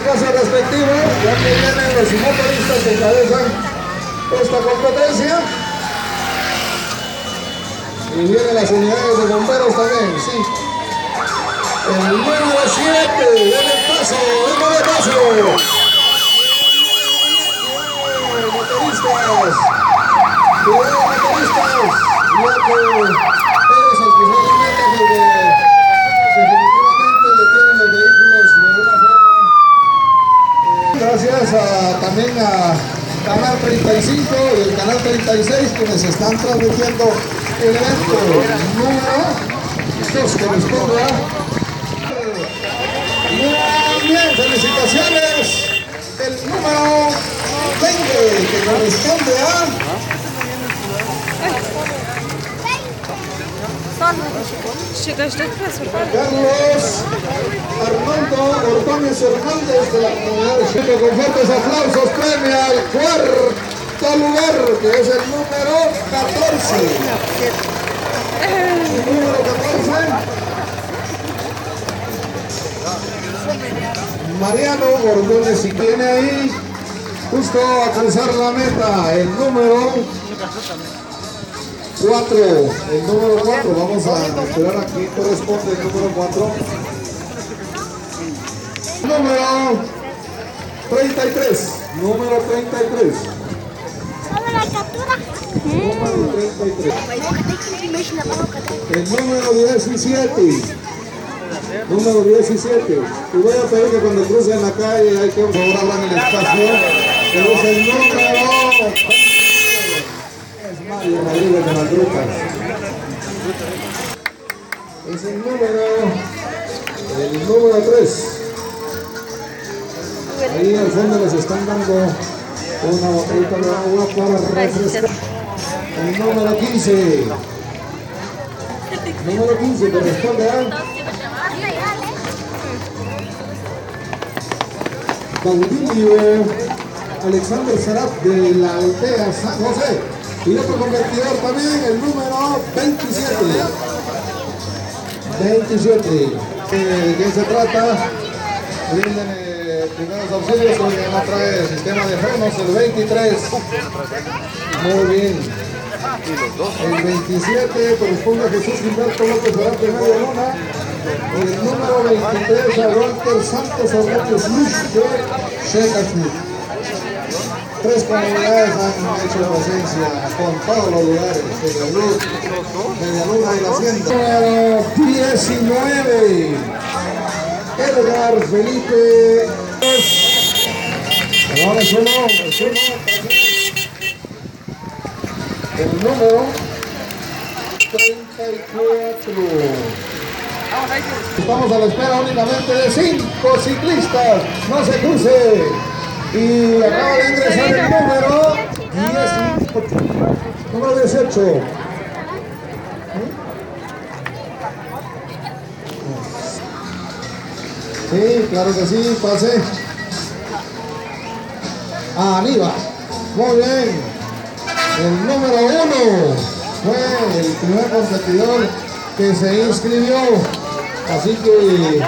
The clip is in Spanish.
espacio respectivo, ya que vienen los motoristas que encabezan esta competencia. Y vienen las unidades de bomberos también, sí. El número 7, del paso, el paso. Motoristas, cuidado motoristas, ya que eres el que solamente definitivamente detienen los vehículos de una forma. Gracias también a Canal 35 y el Canal 36 quienes están transmitiendo el evento número 2 que responde a... Muy bien, felicitaciones. El número 20 que corresponde a... Carlos Armando Ordóñez Hernández de la comunidad de Chico. Con fuertes aplausos premia al cuarto lugar, que es el número 14. El número 14. Mariano Ordóñez, si tiene ahí justo a cruzar la meta, el número 4, el número 4, vamos a esperar aquí corresponde el número 4. Número 33, número 33. Número 33. El número 17. Número 17. Y voy a pedir que cuando crucen la calle hay que abran el espacio. Pero es el número... Mario Rodríguez de las Brujas. Es el número 3. Ahí al fondo les están dando una botellita de agua para refrescar. El número 15. Número 15 corresponde a Baudilio Alexander Sarat de la aldea San José. Y otro convertidor también, el número 27. 27. ¿De quién se trata? Brinden primeros auxilios, hoy no trae sistema de frenos, el 23. Muy bien. El 27 corresponde a Jesús Gilberto López Durante de Media Luna. El número 23 a Walter Santos Orlando Smith de Shekasmith. 3 comunidades han hecho presencia con todos los lugares, Media Luna y la Hacienda. Número 19, Edgar Felipe. Ahora es uno. El número 34. Estamos a la espera únicamente de 5 ciclistas. No se cruce. Y acaba de ingresar el número 18. Sí, claro que sí, pase. Aníbal. Muy bien. El número 1 fue el primer competidor que se inscribió. Así que...